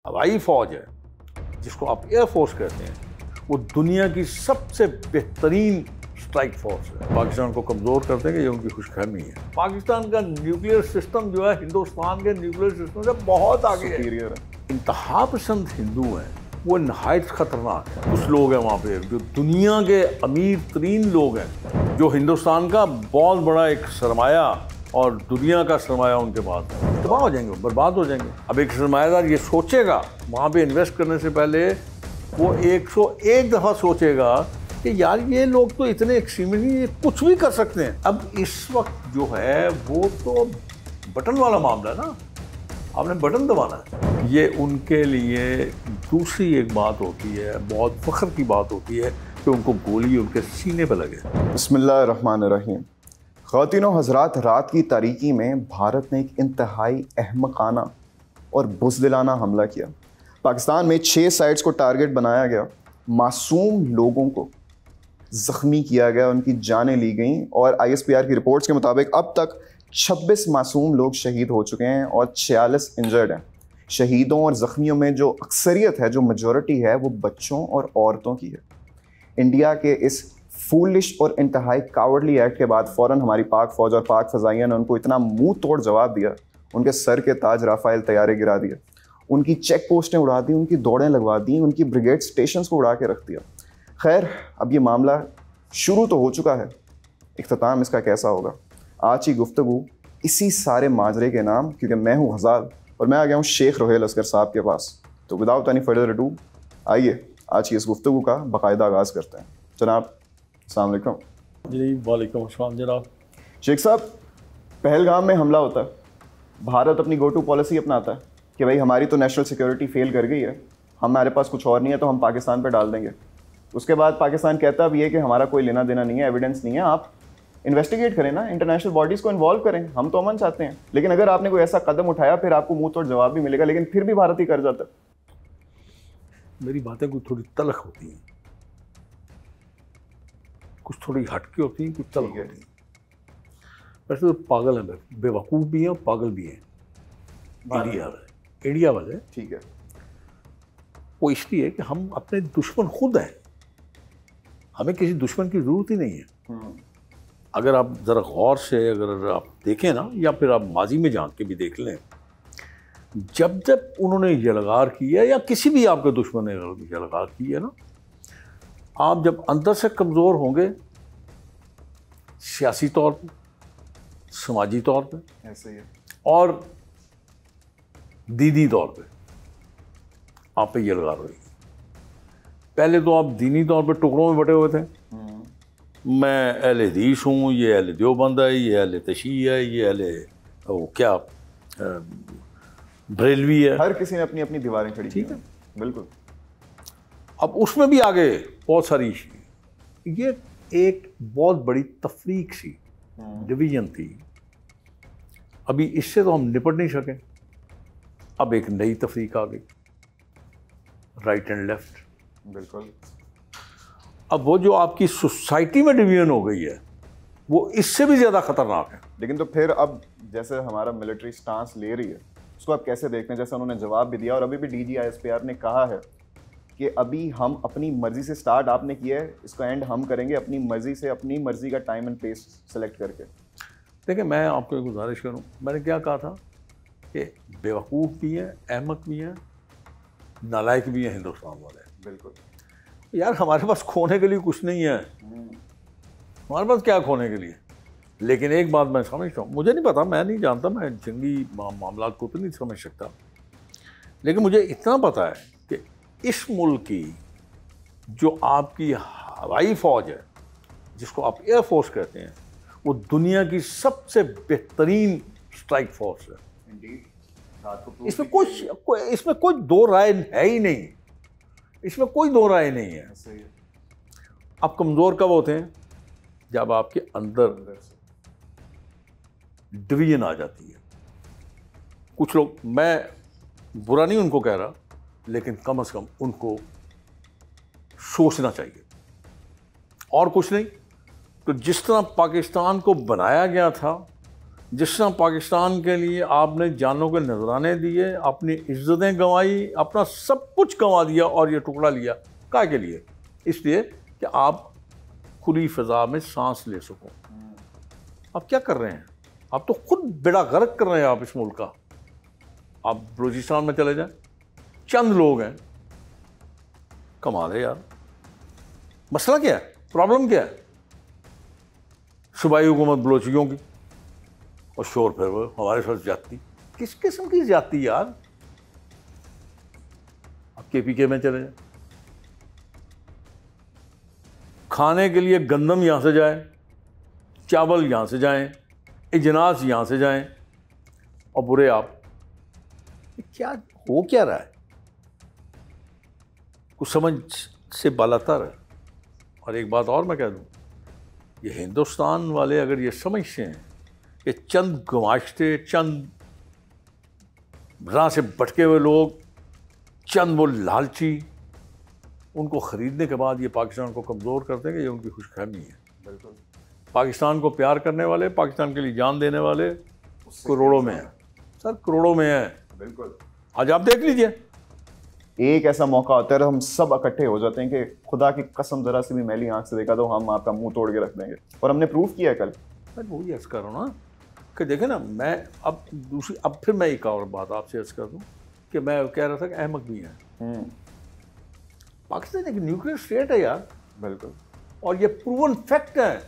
हवाई फौज है जिसको आप एयरफोर्स कहते हैं, वो दुनिया की सबसे बेहतरीन स्ट्राइक फोर्स है। पाकिस्तान को कमज़ोर कर देंगे, ये उनकी खुशफहमी है। पाकिस्तान का न्यूक्लियर सिस्टम जो है हिंदुस्तान के न्यूक्लियर सिस्टम से बहुत आगे है। इंतहा पसंद हिंदू हैं, वो नहायत खतरनाक है। कुछ लोग हैं वहाँ पे जो दुनिया के अमीर तरीन लोग हैं, जो हिंदुस्तान का बहुत बड़ा एक सरमाया और दुनिया का सरमाया उनके पास है। तबाह हो जाएंगे, बर्बाद हो जाएंगे। अब एक सरमायादार ये सोचेगा वहाँ पे इन्वेस्ट करने से पहले, वो 101 दफ़ा सोचेगा कि यार ये लोग तो इतने एक्सट्रीमिस्ट नहीं, ये कुछ भी कर सकते हैं। अब इस वक्त जो है वो तो बटन वाला मामला है ना, आपने बटन दबाना है। ये उनके लिए दूसरी एक बात होती है, बहुत फख्र की बात होती है कि उनको गोली उनके सीने पर लगे। बिस्मिल्लाहिर्रहमानिर्रहीम। ख़वातीनो हज़रात, रात की तारीकी में भारत ने एक इंतहाई अहमकाना और बुज़दिलाना हमला किया। पाकिस्तान में 6 साइट्स को टारगेट बनाया गया, मासूम लोगों को ज़ख्मी किया गया, उनकी जानें ली गईं और ISPR की रिपोर्ट्स के मुताबिक अब तक 26 मासूम लोग शहीद हो चुके हैं और 46 इंजर्ड हैं। शहीदों और ज़ख्मियों में जो अक्सरियत है, जो मेजॉरिटी है, वो बच्चों और औरतों की है। इंडिया के इस फूलिश और इंतहाई कावर्डली एक्ट के बाद फ़ौरन हमारी पाक फ़ौज और पाक फ़ज़ाइया ने उनको इतना मुंह तोड़ जवाब दिया, उनके सर के ताज राफ़ेल तैयारे गिरा दिए, उनकी चेक पोस्टें उड़ा दी, उनकी दौड़ें लगवा दी, उनकी ब्रिगेड स्टेशंस को उड़ा के रख दिया। खैर, अब ये मामला शुरू तो हो चुका है, इख्तिताम इसका कैसा होगा, आज की गुफ्तगू इसी सारे माजरे के नाम, क्योंकि मैं हूँ हज़ाल और मैं आ गया हूँ शेख रोहेल असगर साहब के पास। तो विदाउट एनी फर्दर अडू, आइए आज की इस गुफ्तगू का बाकायदा आगाज़ करते हैं। जनाब अस्सलाम वालेकुम। जी वालेकुम अस्सलाम जनाब। शेख साहब, पहलगाम में हमला होता है, भारत अपनी गो टू पॉलिसी अपनाता है कि भाई हमारी तो नेशनल सिक्योरिटी फेल कर गई है, हमारे पास कुछ और नहीं है तो हम पाकिस्तान पर डाल देंगे। उसके बाद पाकिस्तान कहता भी है कि हमारा कोई लेना देना नहीं है, एविडेंस नहीं है, आप इन्वेस्टिगेट करें ना, इंटरनेशनल बॉडीज़ को इन्वॉल्व करें, हम तो अमन चाहते हैं। लेकिन अगर आपने कोई ऐसा कदम उठाया फिर आपको मुंह तोड़ जवाब भी मिलेगा, लेकिन फिर भी भारत ही कर जाता है। मेरी बातें कुछ थोड़ी तलख होती हैं, कुछ थोड़ी हटके होती हैं, कुछ तलख होती हैं। वैसे तो पागल हैं, बेवकूफ़ भी हैं और पागल भी हैं इंडिया वाले। ठीक है, वो इसलिए कि हम अपने दुश्मन खुद हैं, हमें किसी दुश्मन की ज़रूरत ही नहीं है। अगर आप ज़रा गौर से अगर आप देखें ना, या फिर आप माजी में झांक के भी देख लें, जब जब उन्होंने यलगार की है या किसी भी आपके दुश्मन ने यलगार की है ना, आप जब अंदर से कमज़ोर होंगे, सियासी तौर पर, समाजी तौर पर ऐसे ही है, और दीनी तौर पे आप पे यलगार होगी। पहले तो आप दीनी तौर पे टुकड़ों में बटे हुए थे, मैं अहले हदीस हूँ, ये अहले देवबंद है, ये अहले तशी है, ये अहले वो क्या बरेलवी है। हर किसी ने अपनी अपनी दीवारें खड़ी की। ठीक है, बिल्कुल। अब उसमें भी आगे बहुत सारी, ये एक बहुत बड़ी तफरीक सी डिवीजन थी। अभी इससे तो हम निपट नहीं सके, अब एक नई तफरीक आ गई, राइट एंड लेफ्ट। बिल्कुल। अब वो जो आपकी सोसाइटी में डिवीजन हो गई है, वो इससे भी ज़्यादा खतरनाक है। लेकिन तो फिर अब जैसे हमारा मिलिट्री स्टांस ले रही है, उसको आप कैसे देखते हैं? जैसे उन्होंने जवाब भी दिया और अभी भी DG ISPR ने कहा है कि अभी हम अपनी मर्जी से, स्टार्ट आपने किया है, इसको एंड हम करेंगे अपनी मर्जी से, अपनी मर्जी का टाइम एंड पेस सेलेक्ट करके। देखिए, मैं आपको एक गुजारिश करूँ, मैंने क्या कहा था कि बेवकूफ़ भी हैं, अहमक भी हैं, नालायक भी हैं हिंदुस्तान वाले। बिल्कुल यार, हमारे पास खोने के लिए कुछ नहीं है, हमारे पास क्या खोने के लिए। लेकिन एक बात मैं समझता हूँ, मुझे नहीं पता, मैं नहीं जानता, मैं जंगी मामलात को तो नहीं समझ सकता, लेकिन मुझे इतना पता है कि इस मुल्क की जो आपकी हवाई फौज है, जिसको आप एयरफोर्स कहते हैं, वो दुनिया की सबसे बेहतरीन स्ट्राइक फोर्स है। इसमें कोई दो राय है ही नहीं, इसमें कोई दो राय नहीं है। आप कमज़ोर कब होते हैं? जब आपके अंदर डिवीजन आ जाती है। कुछ लोग, मैं बुरा नहीं उनको कह रहा, लेकिन कम से कम उनको सोचना चाहिए, और कुछ नहीं। तो जिस तरह पाकिस्तान को बनाया गया था जिस तरह पाकिस्तान के लिए आपने जानों के नजराने दिए, अपनी इज्जतें गंवाई, अपना सब कुछ गंवा दिया और ये टुकड़ा लिया, क्या के लिए? इसलिए कि आप खुली फिजा में सांस ले सको। आप क्या कर रहे हैं? आप तो खुद बेड़ा गर्क कर रहे हैं आप इस मुल्क का। आप बलूचिस्तान में चले जाएं, चंद लोग हैं, कमाल है यार। मसला क्या है? प्रॉब्लम क्या है? सूबाई हुकूमत बलोचियों की और शोर फिर वो हमारे साथ जाती। किस किस्म की जाती यार? अब KPK में चले जाए, खाने के लिए गंदम यहां से जाए, चावल यहां से जाएं, इजनास यहां से जाएं, और बुरे आप। क्या हो क्या रहा है? कुछ समझ से बालातर है। और एक बात और मैं कह दूं, ये हिंदुस्तान वाले अगर ये समझते हैं कि चंद गवाश्ते, चंद राह से भटके हुए लोग, चंद वो लालची, उनको ख़रीदने के बाद ये पाकिस्तान को कमज़ोर कर देंगे, ये उनकी खुशफहमी है। बिल्कुल। पाकिस्तान को प्यार करने वाले, पाकिस्तान के लिए जान देने वाले करोड़ों में हैं सर, करोड़ों में हैं। बिल्कुल। आज आप देख लीजिए, एक ऐसा मौका होता है हम सब इकट्ठे हो जाते हैं कि खुदा की कसम जरा सी भी मैली आंख से देखा तो हम आपका मुंह तोड़ के रख देंगे, और हमने प्रूव किया है कल। मैं वही अर्ज कर रहा हूँ ना कि देखे ना, मैं अब फिर मैं एक और बात आपसे अर्ज कर दूँ कि मैं कह रहा था कि अहमक भी हैं। पाकिस्तान एक न्यूक्लियर स्टेट है यार। बिल्कुल। और ये प्रूवन फैक्ट है,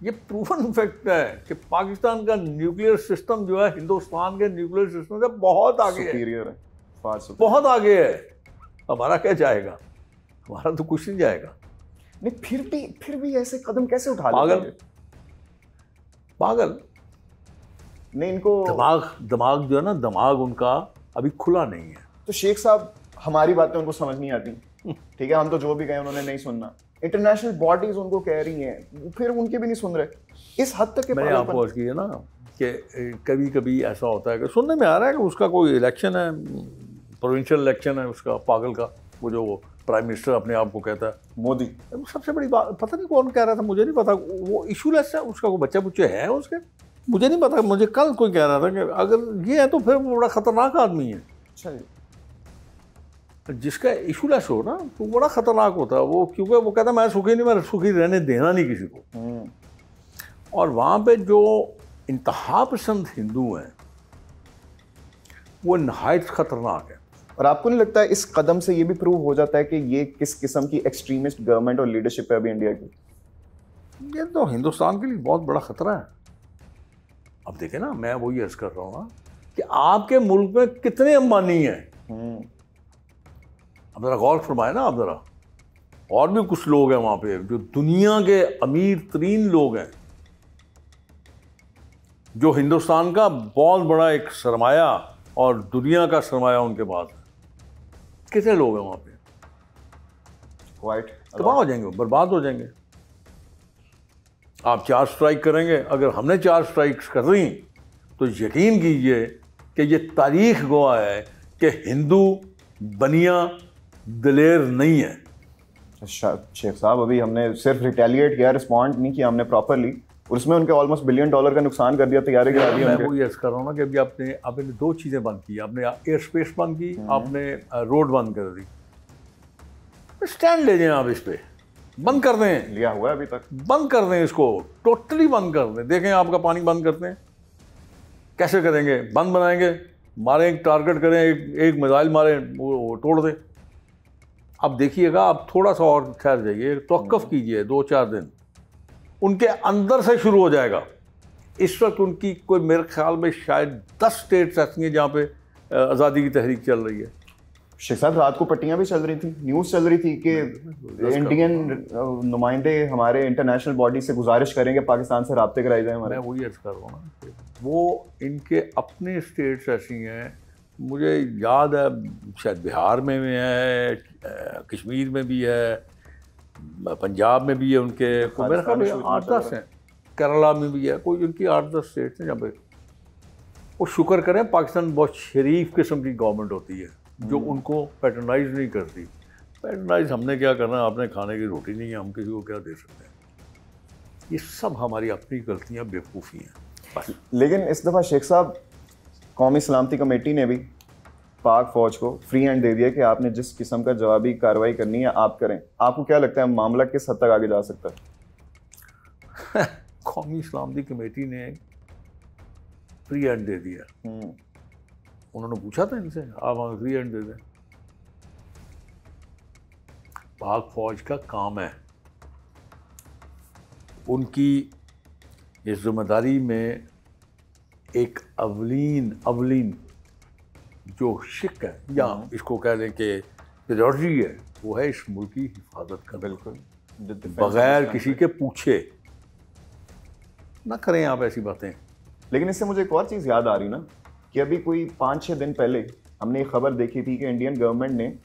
ये प्रूवन फैक्ट है कि पाकिस्तान का न्यूक्लियर सिस्टम जो है हिंदुस्तान के न्यूक्लियर सिस्टम से बहुत आगे है, सुपीरियर है, बहुत आगे है। हमारा क्या जाएगा? हमारा तो कुछ नहीं जाएगा। नहीं, फिर भी ऐसे कदम कैसे उठा पागल लेते हैं? पागल नहीं, इनको दिमाग जो है ना, दिमाग उनका अभी खुला नहीं है। तो शेख साहब, हमारी बातें उनको समझ नहीं आती, ठीक है, हम तो जो भी कहें उन्होंने नहीं सुनना। इंटरनेशनल बॉडीज उनको कह रही हैं, फिर उनके भी नहीं सुन रहे। इस हद तक के मैंने आपको अर्ज किया ना कि कभी कभी ऐसा होता है कि सुनने में आ रहा है कि उसका कोई इलेक्शन है, प्रोविंशियल इलेक्शन है उसका, पागल का, वो जो प्राइम मिनिस्टर अपने आप को कहता है, मोदी। सबसे बड़ी बात पता नहीं कौन कह रहा था, मुझे नहीं पता, वो इशूलेस है, उसका कोई बच्चा बुच्चे है उसके, मुझे नहीं पता। मुझे कल कोई कह रहा था कि अगर ये है तो फिर वो बड़ा खतरनाक आदमी है। अच्छा जी। जिसका इशूलेस हो ना तो बड़ा खतरनाक होता है वो, क्योंकि वो कहता है मैं सुखी नहीं, मैं सुखी रहने देना नहीं किसी को। और वहाँ पे जो इंतहा पसंद हिंदू हैं वो नहायत खतरनाक है। और आपको नहीं लगता है इस कदम से ये भी प्रूव हो जाता है कि ये किस किस्म की एक्सट्रीमिस्ट गवर्नमेंट और लीडरशिप है अभी इंडिया की? ये तो हिंदुस्तान के लिए बहुत बड़ा खतरा है। अब देखें ना, मैं वही अर्ज कर रहा हूँ ना कि आपके मुल्क में कितने अंबानी हैं। अब जरा गौर फरमाए ना आप जरा, और भी कुछ लोग हैं वहां पे जो दुनिया के अमीर तरीन लोग हैं, जो हिंदुस्तान का बहुत बड़ा एक सरमाया और दुनिया का सरमाया उनके पास है। कितने लोग हैं वहां पे? तबाह हो जाएंगे, बर्बाद हो जाएंगे। आप 4 स्ट्राइक करेंगे, अगर हमने 4 स्ट्राइक्स कर दी तो यकीन कीजिए कि ये तारीख गवाह है कि हिंदू बनिया दलेर नहीं है। अच्छा शेख साहब, अभी हमने सिर्फ रिटेलिएट किया, रिस्पॉन्ड नहीं किया हमने प्रॉपरली, और उसमें उनके ऑलमोस्ट $1 बिलियन का नुकसान कर दिया, तैयारी करा दी। मैं वो ये कर रहा हूँ ना कि अभी आपने 2 चीज़ें बंद की, आपने एयर स्पेस बंद की, आपने रोड बंद कर दी। स्टैंड ले जाएं आप इस पे, बंद कर दें। लिया हुआ है अभी तक, बंद कर दें इसको, टोटली बंद कर दें। देखें आपका पानी बंद करते हैं, कैसे करेंगे? बंद बनाएंगे, मारें, टारगेट करें, एक मिसाइल मारें, वो तोड़ दें। अब देखिएगा, आप थोड़ा सा और ठहर जाइए, तवक्कुफ कीजिए 2-4 दिन, उनके अंदर से शुरू हो जाएगा। इस वक्त उनकी कोई मेरे ख्याल में शायद 10 स्टेट्स ऐसी हैं जहाँ पे आज़ादी की तहरीक चल रही है। शेख साहब, रात को पट्टियां भी चल रही थी, न्यूज़ चल रही थी कि इंडियन नुमाइंदे हमारे इंटरनेशनल बॉडी से गुजारिश करेंगे पाकिस्तान से राब्ते कराए जाए हमारे। मैं वही अर्ज कर रहा हूँ ना, वो इनके अपने स्टेट्स ऐसी हैं, मुझे याद है शायद बिहार में भी है, कश्मीर में भी है, पंजाब में भी है उनके, मेरे ख्याल में 8-10 हैं, केरला में भी है, कोई उनकी 8-10 स्टेट्स हैं जहाँ पे वो शुक्र करें पाकिस्तान बहुत शरीफ किस्म की गवर्नमेंट होती है जो उनको पैटर्नाइज नहीं करती। पैटर्नाइज हमने क्या करना, आपने खाने की रोटी नहीं है, हम किसी को क्या दे सकते हैं? ये सब हमारी अपनी गलतियाँ, बेवकूफ़ी हैं। लेकिन इस दफ़ा शेख साहब कौमी सलामती कमेटी ने भी पाक फ़ौज को फ्री हैंड दे दिया कि आपने जिस किस्म का जवाबी कार्रवाई करनी है आप करें। आपको क्या लगता है मामला किस हद तक आगे जा सकता है? कौमी सलामती कमेटी ने फ्री हैंड दे दिया। उन्होंने पूछा था इनसे, आप हमें फ्री हैंड दे दें। पाक फौज का काम है, उनकी इस जिम्मेदारी में एक अवलीन जो शिक है या इसको कह लें कि प्रायोरिटी है, वो है इस मुल्क की हिफाजत का। बिल्कुल, बगैर किसी के पूछे ना करें आप ऐसी बातें। लेकिन इससे मुझे एक और चीज़ याद आ रही ना कि अभी कोई 5-6 दिन पहले हमने एक खबर देखी थी कि इंडियन गवर्नमेंट ने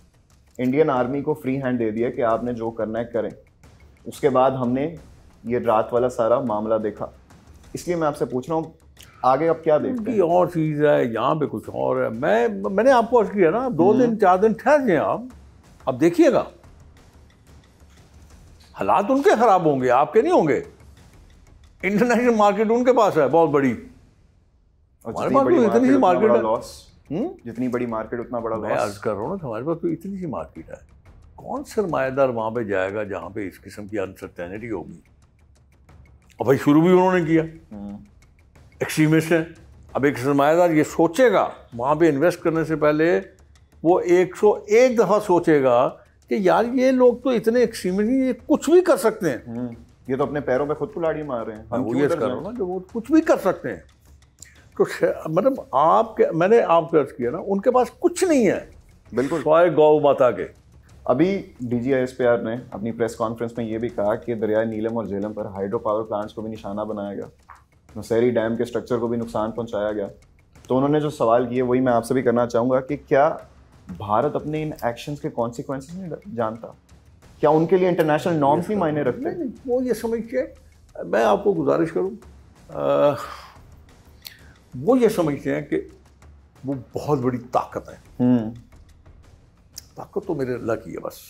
इंडियन आर्मी को फ्री हैंड दे दिया कि आपने जो करना है करें। उसके बाद हमने ये रात वाला सारा मामला देखा। इसलिए मैं आपसे पूछ रहा हूँ आगे अब क्या देखते हैं? और चीज़ है, यहाँ पे कुछ और है। मैंने आपको अर्ज किया ना, 2 दिन 4 दिन ठहर जाए आप, अब देखिएगा हालात उनके खराब होंगे, आपके नहीं होंगे। इंटरनेशनल मार्केट उनके पास है बहुत बड़ी, जितनी बड़ी मार्केट उतना बड़ा लॉस। मैं अर्ज कर रहा हूँ ना, हमारे पास तो इतनी सी मार्केट है, कौन सरमायादार वहां पे जाएगा जहां पे इस किस्म की अनसर्टेनिटी होगी। और भाई शुरू भी उन्होंने किया, एक्सट्रीमिस्ट है। अब एक सरमायादार ये सोचेगा वहां पे इन्वेस्ट करने से पहले, वो 101 दफा सोचेगा कि यार ये लोग तो इतने एक्सट्रीमिस्ट नहीं, ये कुछ भी कर सकते हैं। ये तो अपने पैरों पे खुद कुल्हाड़ी मार रहे हैं। हम वो ये कर रहा हूँ ना, जो वो कुछ भी कर सकते हैं। तो मतलब मैंने आपको अर्ज किया ना, उनके पास कुछ नहीं है, बिल्कुल स्वाय गौ माता के। अभी DGISPR ने अपनी प्रेस कॉन्फ्रेंस में ये भी कहा कि दरियाई नीलम और झेलम पर हाइड्रो पावर प्लांट्स को भी निशाना बनाया गया, नौशेरी डैम के स्ट्रक्चर को भी नुकसान पहुंचाया गया। तो उन्होंने जो सवाल किए वही मैं आपसे भी करना चाहूँगा कि क्या भारत अपने इन एक्शंस के कॉन्सिक्वेंसेस नहीं जानता? क्या उनके लिए इंटरनेशनल नॉर्म्स भी मायने रखते हैं? वो ये समझिए, मैं आपको गुजारिश करूँ, वो ये समझते हैं कि वो बहुत बड़ी ताकत है। ताकत तो मेरे अल्लाह की है, बस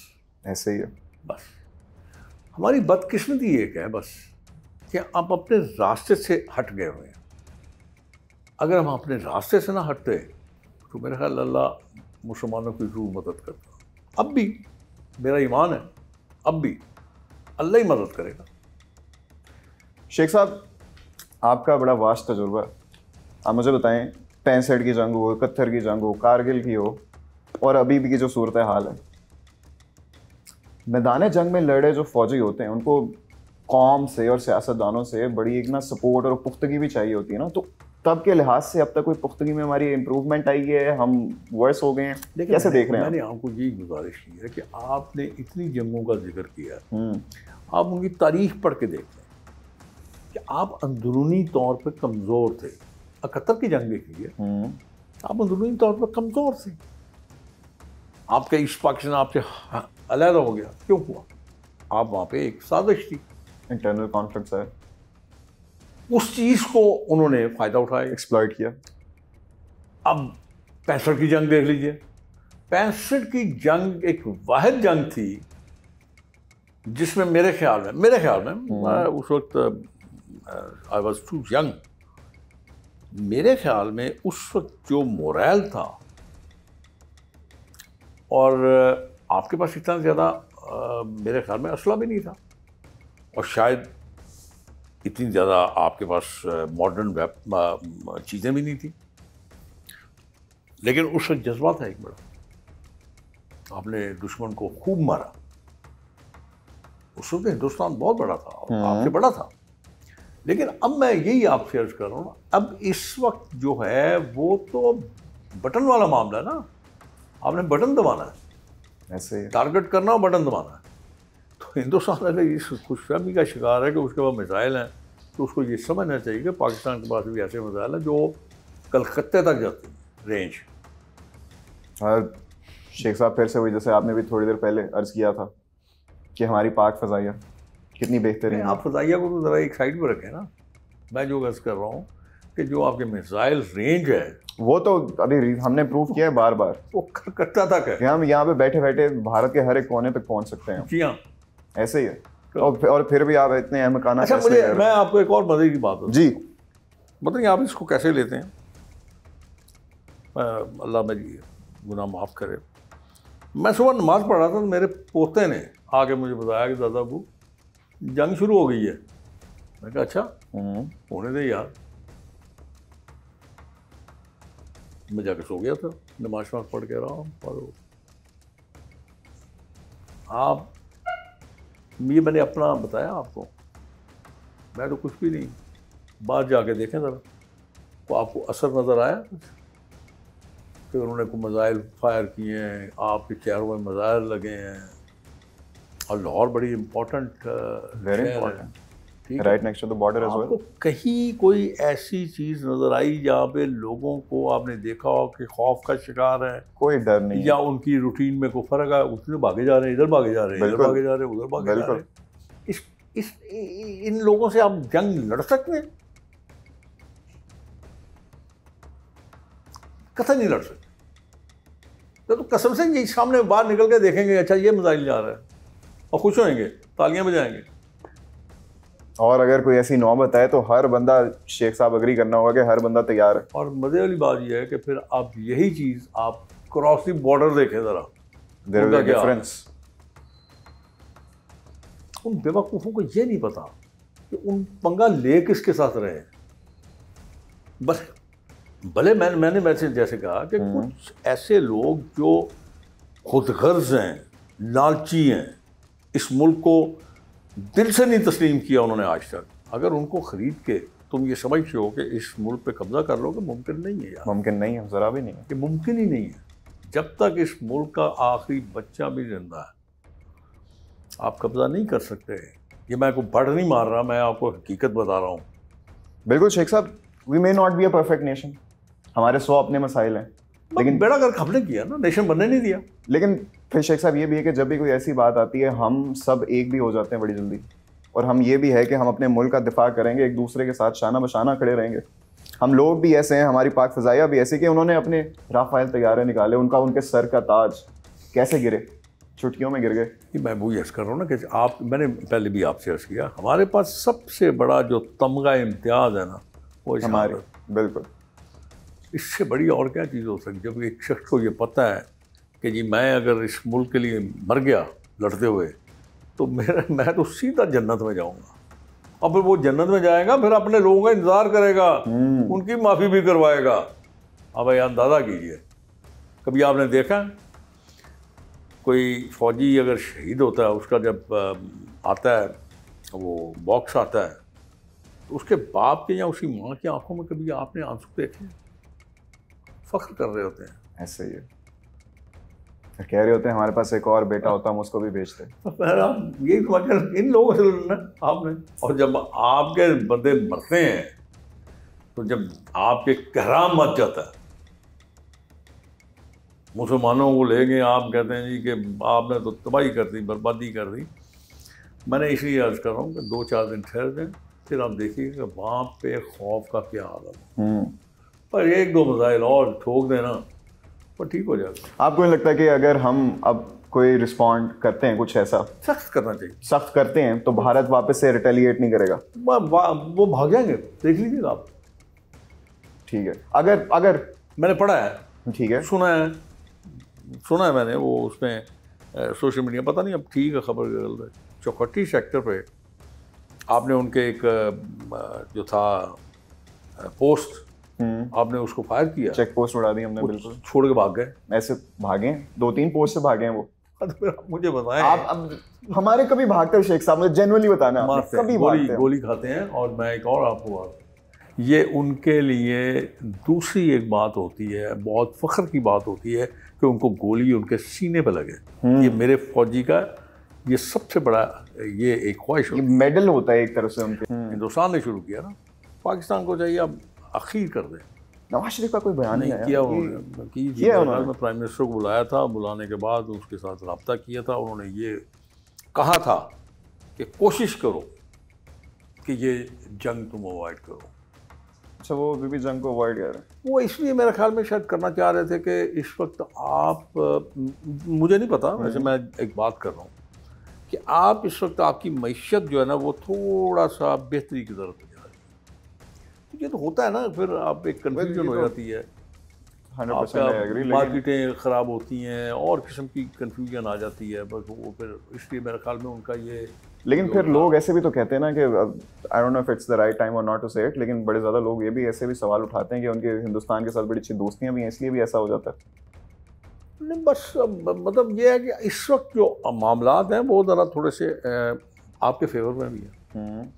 ऐसे ही है। बस हमारी बदकिस्मती एक है बस कि आप अपने रास्ते से हट गए हुए हैं। अगर हम अपने रास्ते से ना हटते तो मेरा ख्याल अल्लाह मुसलमानों की जरूर मदद करता। अब भी मेरा ईमान है, अब भी अल्लाह ही मदद करेगा। शेख साहब, आपका बड़ा वास्ट तजुर्बा है, आप मुझे बताएं 65 की जंग हो, 71 की जंग हो, कारगिल की हो, और अभी भी की जो सूरत हाल है, मैदान जंग में लड़े जो फौजी होते हैं उनको कौम से और सियासतदानों से बड़ी एक ना सपोर्ट और पुख्तगी भी चाहिए होती है ना। तो तब के लिहाज से अब तक कोई पुख्तगी में हमारी इम्प्रूवमेंट आई है, हम वर्स हो गए हैं, कैसे देख रहे हैं? मैंने आपको यही गुजारिश की है कि आपने इतनी जंगों का जिक्र किया, आप उनकी तारीख पढ़ के देख लें कि आप अंदरूनी तौर पर कमज़ोर थे। 71 की जंग देखी है, आप अंदरूनी तौर पर कमज़ोर थे। आपका ईस्ट पाकिस्तान आपसे अलग हो गया, क्यों हुआ? आप वहाँ पे एक साजिश थी, इंटरनल कॉन्फ्लिक्ट है, उस चीज़ को उन्होंने फ़ायदा उठाया, एक्सप्लॉइट किया। अब 65 की जंग देख लीजिए। 65 की जंग एक वाहिद जंग थी जिसमें मेरे ख्याल में मैं उस वक्त आई वॉज टू यंग, मेरे ख्याल में उस वक्त जो मोरल था, और आपके पास इतना ज़्यादा मेरे ख्याल में असला भी नहीं था, और शायद इतनी ज़्यादा आपके पास मॉडर्न चीज़ें भी नहीं थी, लेकिन उस वक्त जज्बा था एक बड़ा। आपने दुश्मन को खूब मारा। उस वक्त हिंदुस्तान बहुत बड़ा था, आपसे बड़ा था। लेकिन अब मैं यही आपसे अर्ज कर रहा हूँ, अब इस वक्त जो है वो तो बटन वाला मामला है ना, आपने बटन दबाना है, ऐसे टारगेट करना और बटन दबाना है। तो हिंदुस्तान अगर इस खुशफहमी का शिकार है कि उसके पास मिसाइल हैं, तो उसको ये समझना चाहिए कि पाकिस्तान के पास भी ऐसे मिसाइल हैं जो कलकत्ते तक जाते हैं रेंज। और शेख साहब, फिर से वही जैसे आपने भी थोड़ी देर पहले अर्ज किया था कि हमारी पाक फ़ज़ाइया कितनी बेहतरीन है। आप फ़ज़ाइया को तो ज़रा एक साइड पर रखें ना। मैं जो अर्ज कर रहा हूँ कि जो आपके मिसाइल रेंज है, वो तो अभी हमने प्रूव किया है बार बार, वो कलकत्ता तक है। हम यहाँ पे बैठे बैठे भारत के हर एक कोने तक पहुँच सकते हैं। जी हाँ, ऐसे ही है। और फिर भी आप इतने अहमकाना। अच्छा, मैं आपको एक और मजे की बात बताऊं जी। बताइए आप इसको कैसे लेते हैं? अल्लाह मेरी गुनाह माफ़ करे। मैं सुबह नमाज़ पढ़ रहा था तो मेरे पोते ने आके मुझे बताया कि दादा अबू जंग शुरू हो गई है। मैं कहा अच्छा होने दे यार। मैं जाकर सो गया था, नमाज पढ़ के रहा और आप ये मैंने अपना बताया आपको, मैं तो कुछ भी नहीं। बाहर जाके देखें ज़रा, तो आपको असर नज़र आया कुछ? फिर उन्होंने कोई मिसाइल फायर किए हैं, आपके शहरों में मिसाइल लगे हैं, और लाहौर बड़ी important very important, right next to the border as well. आपको कहीं कोई ऐसी चीज़ नज़र आई जहाँ पे लोगों को आपने देखा हो कि खौफ का शिकार है, कोई डर नहीं या उनकी रूटीन में कोई फ़र्क है, उसमें भागे जा रहे हैं, इधर भागे जा रहे हैं, इधर भागे जा रहे हैं, उधर भागे जा रहे हैं। इन लोगों से आप जंग लड़ सकते हैं? कतई नहीं लड़ सकते। तो कसम से ये सामने बाहर निकल के देखेंगे अच्छा ये मिसाइल जा रहा है, और खुश होएंगे, तालियां बजाएंगे। और अगर कोई ऐसी नौबत आए तो हर बंदा, शेख साहब अग्री करना होगा कि हर बंदा तैयार है। और मजे वाली बात यह है कि फिर आप यही चीज़ आप क्रॉस द बॉर्डर देखें ज़रा, देयर इज अ डिफरेंस। उन बेवकूफ़ों को ये नहीं पता कि उन पंगा ले किसके साथ रहे हैं। बस भले मैंने वैसे जैसे कहा कि कुछ ऐसे लोग जो खुदगर्ज हैं, लालची हैं, इस मुल्क को दिल से नहीं तस्लीम किया उन्होंने आज तक। अगर उनको ख़रीद के तुम ये समझते हो कि इस मुल्क पे कब्ज़ा कर लोगे, मुमकिन नहीं है यार, मुमकिन नहीं है, ज़रा भी नहीं है, ये मुमकिन ही नहीं है। जब तक इस मुल्क का आखिरी बच्चा भी जिंदा है आप कब्ज़ा नहीं कर सकते। ये मैं कोई बढ़ नहीं मार रहा, मैं आपको हकीकत बता रहा हूँ। बिल्कुल शेख साहब, we may not be a perfect nation, हमारे 100 अपने मसाइल हैं, लेकिन बेड़ा गर्क हमने किया ना, नेशन बनने नहीं दिया। लेकिन फिर शेख साहब ये भी है कि जब भी कोई ऐसी बात आती है हम सब एक भी हो जाते हैं बड़ी जल्दी, और हम ये भी है कि हम अपने मुल्क का दिफा करेंगे, एक दूसरे के साथ शाना बशाना खड़े रहेंगे। हम लोग भी ऐसे हैं, हमारी पाक फ़ज़ाइया भी ऐसी कि उन्होंने अपने राफ़ेल तैयारे निकाले, उनका उनके सर का ताज कैसे गिरे, चुटकियों में गिर गए। मैं वो यस कर रहा हूँ ना कि आप, मैंने पहले भी आपसे अर्ज़ किया, हमारे पास सबसे बड़ा जो तमगा इम्तियाज़ है ना वो हमारे, बिल्कुल, इससे बड़ी और क्या चीज़ हो सकती है। जब एक शख्स को ये पता है कि जी मैं अगर इस मुल्क के लिए मर गया लड़ते हुए तो मैं तो सीधा जन्नत में जाऊंगा, और फिर वो जन्नत में जाएगा, फिर अपने लोगों का इंतज़ार करेगा, उनकी माफ़ी भी करवाएगा। अब भाई अंदाज़ा कीजिए, कभी आपने देखा कोई फ़ौजी अगर शहीद होता है, उसका जब आता है वो बॉक्स आता है, तो उसके बाप के या उसकी माँ की आंखों में कभी आपने आंसू देखे? फ़ख्र कर रहे होते हैं। ऐसे ही है, फिर कह रहे होते हैं हमारे पास एक और बेटा होता हम उसको भी भेजते। आप यही मगर इन लोगों से लड़ना आपने। और जब आपके बंदे मरते हैं तो जब आपके कहराम मच जाता है, मुसलमानों को ले गए, आप कहते हैं जी कि आपने तो तबाही कर दी, बर्बादी कर दी। मैंने इसलिए अर्ज़ कर रहा हूँ कि 2-4 दिन ठहर जाएँ, फिर आप देखिएगा वहाँ पे खौफ का क्या हाल है। पर 1-2 मिसाइल और ठोक देना पर ठीक हो जाएगा। आपको नहीं लगता कि अगर हम अब कोई रिस्पॉन्ड करते हैं, कुछ ऐसा सख्त करना चाहिए, सख्त करते हैं, तो भारत वापस से रिटेलिएट नहीं करेगा? वो भाग जाएंगे, देख लीजिएगा आप। ठीक है, अगर मैंने पढ़ा है, ठीक है, सुना है मैंने, वो उसमें सोशल मीडिया, पता नहीं अब ठीक है खबर गलत है, चौखट्टी सेक्टर पे आपने उनके एक जो था पोस्ट, आपने उसको फायर किया, चेक पोस्ट उड़ा दी हमने, बिल्कुल छोड़ के भाग गए। ऐसे भागे, 2-3 पोस्ट से भागे हैं वो। फिर आप मुझे बताएं, आप अब हमारे कभी भागते शेख साहब, मुझे जेन्युइनली बताना, कभी गोली खाते हैं। और मैं एक और आपको बात, ये उनके लिए दूसरी एक बात होती है, बहुत फ़ख्र की बात होती है कि उनको गोली उनके सीने पे लगे। ये मेरे फौजी का ये सबसे बड़ा ये एक ख्वाहिश, मेडल होता है एक तरह से उनके। हिंदुस्तान ने शुरू किया ना, पाकिस्तान को चाहिए अब अखीर कर दे। नवाज शरीफ का कोई बयान नहीं किया उन्होंने प्राइम मिनिस्टर को बुलाया था, बुलाने के बाद उसके साथ रब्ता किया था, उन्होंने ये कहा था कि कोशिश करो कि ये जंग तुम अवॉइड करो। अच्छा, वो अभी भी जंग को अवॉइड कर रहे हैं? वो इसलिए मेरे ख्याल में शायद करना चाह रहे थे कि इस वक्त आप, मुझे नहीं पता, वैसे मैं एक बात कर रहा हूँ कि आप इस वक्त आपकी मईशत जो है ना वो थोड़ा सा बेहतरी की ज़रूरत हो जा रही है। ये तो होता है ना, फिर आप एक कन्फ्यूजन हो जाती है, 100% I agree, लेकिन मार्केटें ख़राब होती हैं और किस्म की कन्फ्यूजन आ जाती है, बस वो फिर इसलिए मेरे ख्याल में उनका ये। लेकिन फिर लोग ऐसे भी तो कहते हैं ना कि I don't know if it's the right time और नॉट टू से इट, लेकिन बड़े ज़्यादा लोग ये भी ऐसे भी सवाल उठाते हैं कि उनके हिंदुस्तान के साथ बड़ी अच्छी दोस्तियां भी हैं, इसलिए भी ऐसा हो जाता है। नहीं, बस मतलब ये है कि इस वक्त जो मामलात हैं वो ज़रा थोड़े से आपके फेवर में भी है।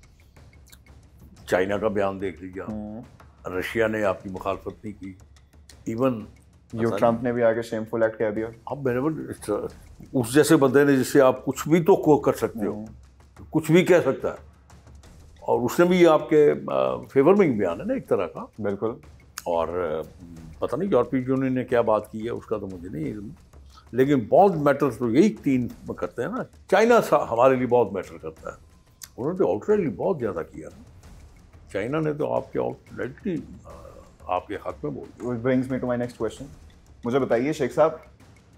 चाइना का बयान देख लीजिए आप, रशिया ने आपकी मुखालफत नहीं की, इवन ट्रंप ने भी आगे शेमफुल एक्ट कह दिया। अब मेरे उस जैसे बंदे ने जिससे आप कुछ भी तो कर सकते हो, कुछ भी कह सकता है, और उसने भी आपके फेवर में ही बयान है ना एक तरह का। बिल्कुल। और पता नहीं यूरोपीय यूनियन ने क्या बात की है उसका तो मुझे नहीं इल्म, लेकिन बहुत मैटर तो यही तीन करते हैं ना। चाइना हमारे लिए बहुत मैटर करता है, उन्होंने तो आउटराइटली बहुत ज़्यादा किया ना। चाइना ने तो आपके आउटराइटली आपके हक में बोल दिया। Which brings me to my next question. मुझे बताइए शेख साहब,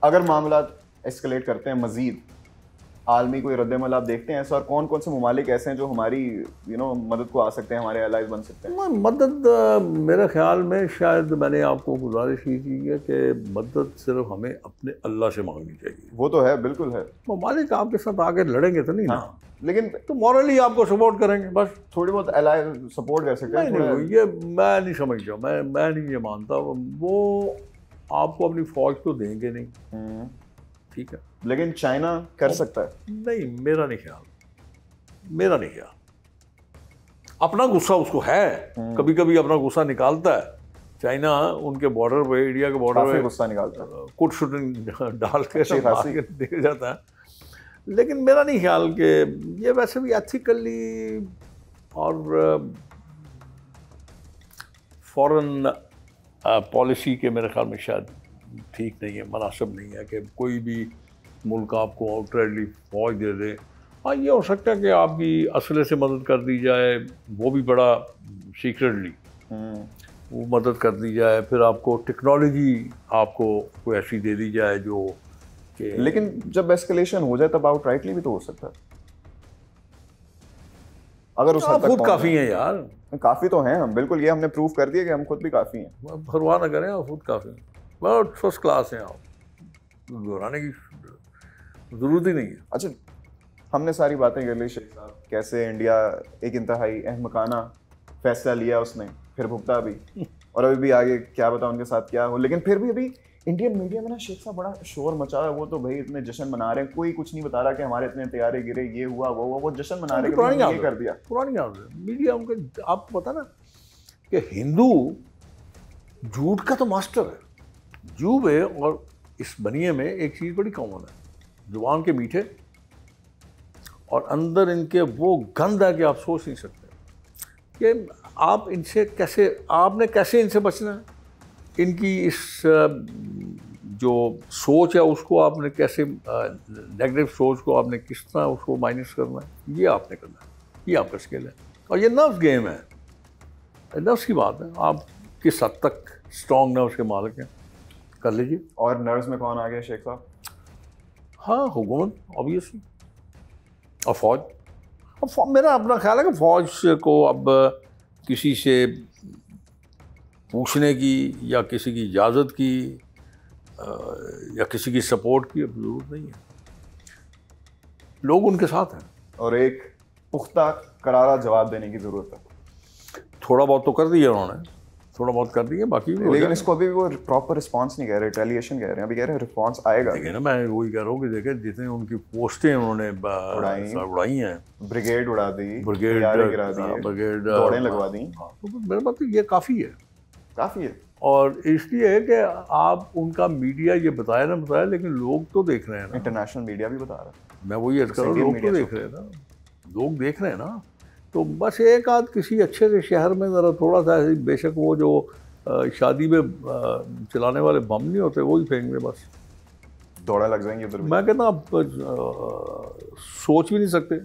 अगर मामला एस्केलेट करते हैं मजीद, आलमी कोई रद्दमल आप देखते हैं ऐसा, और कौन कौन से ममालिक ऐसे हैं जो हमारी मदद को आ सकते हैं, हमारे एलाइज बन सकते हैं? मदद मेरे ख्याल में शायद मैंने आपको गुजारिश की थी कि मदद सिर्फ हमें अपने अल्लाह से मांगनी चाहिए। वो तो है, बिल्कुल है। ममालिक आपके साथ आगे लड़ेंगे तो नहीं ना, लेकिन तो मॉरली आपको सपोर्ट करेंगे, बस थोड़ी बहुत एलाइज सपोर्ट कर सकते हैं। नहीं, ये मैं नहीं समझता, मैं नहीं ये मानता। वो आपको अपनी फौज तो देंगे नहीं, ठीक है, लेकिन चाइना कर सकता है। नहीं, मेरा नहीं ख्याल। अपना गुस्सा उसको है, कभी कभी अपना गुस्सा निकालता है। चाइना उनके बॉर्डर पे, इंडिया के बॉर्डर पे गुस्सा निकालता है, कुछ शूटिंग डाल के दे जाता है, लेकिन मेरा नहीं ख्याल कि ये वैसे भी एथिकली और फॉरेन पॉलिसी के मेरे ख्याल में शायद ठीक नहीं है, मुनासिब नहीं है कि कोई भी मुल्क आपको आउटराइटली फौज दे दे। हाँ, ये हो सकता है कि आपकी असले से मदद कर दी जाए, वो भी बड़ा सीक्रेटली वो मदद कर दी जाए, फिर आपको टेक्नोलॉजी आपको कोई ऐसी दे दी जाए जो कि। लेकिन जब एस्केलेशन हो जाए तब आउटराइटली भी तो हो सकता है, अगर उस हद तक खुद काफ़ी हैं यार। काफ़ी तो हैं हम, बिल्कुल, ये हमने प्रूव कर दिया कि हम खुद भी काफ़ी हैं। परवाह ना करें, आप खुद काफ़ी हैं, बहुत फर्स्ट क्लास हैं आप, दोहराने की ज़रूरत ही नहीं है। अच्छा, हमने सारी बातें कर ली शेख साहब, कैसे इंडिया एक इंतहाई अहमकाना फैसला लिया उसने, फिर भुगता भी, और अभी भी आगे क्या बता उनके साथ क्या हो। लेकिन फिर भी अभी इंडियन मीडिया में ना शेख साहब बड़ा शोर मचा है। वो तो भाई इतने जश्न मना रहे हैं, कोई कुछ नहीं बता रहा कि हमारे इतने तैयारे गिरे, ये हुआ वो हुआ, वो जश्न मना रहे हैं, ये कर दिया। पुरानी आदत मीडिया उनके, आपको पता ना कि हिंदू झूठ का तो मास्टर है, जूब है, और इस बनिए में एक चीज़ बड़ी कॉमन है, जुबान के मीठे और अंदर इनके वो गंद है कि आप सोच नहीं सकते कि आप इनसे कैसे, आपने कैसे इनसे बचना है। इनकी इस जो सोच है उसको आपने कैसे, नेगेटिव सोच को आपने किस तरह उसको माइनस करना है, ये आपने करना है, ये आपका स्किल है। और ये नर्व्स गेम है, नर्व्स की बात है, आप किस हद तक स्ट्रॉन्ग नर्व्स के मालिक हैं, कर लीजिए। और नर्व्स में कौन आ गया शेख साहब? हाँ, हुकूमत ऑब्वियसली, और फौज। अब मेरा अपना ख्याल है कि फौज को अब किसी से पूछने की या किसी की इजाज़त की या किसी की सपोर्ट की अब ज़रूरत नहीं है, लोग उनके साथ हैं। और एक पुख्ता करारा जवाब देने की ज़रूरत है। थोड़ा बहुत तो कर दिया उन्होंने, थोड़ा बहुत कर दिए, बाकी लेकिन इसको अभी वो प्रॉपर रिस्पांस नहीं कह रहे, रिटेलिएशन कह रहे हैं, अभी कह रहे हैं रिस्पांस आएगा। देखिए ना, मैं वही कह रहा हूँ कि देखें जितने उनकी पोस्टें उन्होंने उड़ाई हैं, ब्रिगेड उड़ा दी, ब्रिगेड गिरा दिए, ब्रिगेड दौड़ें लगवा दी, तो मेरे बात तो ये काफ़ी है, काफ़ी है। और इसलिए है कि आप उनका मीडिया ये बताया ना बताया, लेकिन लोग तो देख रहे हैं ना, इंटरनेशनल मीडिया भी बता रहा है। मैं वही अर्ज कर रहा हूँ, लोग तो देख रहे हैं ना, लोग देख रहे हैं ना। तो बस एक आध किसी अच्छे से शहर में ज़रा थोड़ा सा, बेशक वो जो शादी में चलाने वाले बम नहीं होते, वही फेंक दें, बस दौड़ा लग जाएंगे उधर। मैं कहता आप सोच भी नहीं सकते,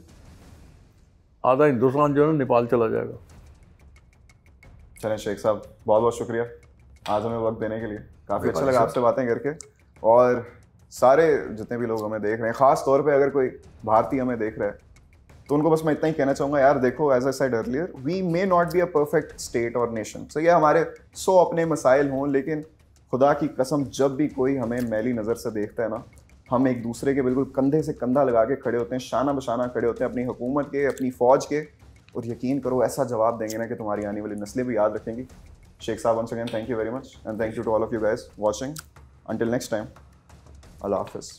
आधा हिंदुस्तान जो है ना नेपाल चला जाएगा। चलें शेख साहब, बहुत बहुत शुक्रिया आज हमें वक्त देने के लिए, काफ़ी अच्छा लगा आपसे बातें करके। और सारे जितने भी लोग हमें देख रहे हैं, ख़ास तौर पे अगर कोई भारतीय हमें देख रहा है तो उनको बस मैं इतना ही कहना चाहूँगा, यार देखो, as I said earlier, we may not be a perfect state और नेशन। सो ये हमारे 100 अपने मसाइल हों, लेकिन खुदा की कसम जब भी कोई हमें मैली नज़र से देखता है ना, हम एक दूसरे के बिल्कुल कंधे से कंधा लगा के खड़े होते हैं, शाना बशाना खड़े होते हैं अपनी हुकूमत के, अपनी फ़ौज के, और यकीन करो ऐसा जवाब देंगे ना कि तुम्हारी आने वाली नस्लें भी याद रखेंगी। शेख साहब, once again, thank you very much, and thank you to all of you guys watching. Until next time, Allah Hafiz.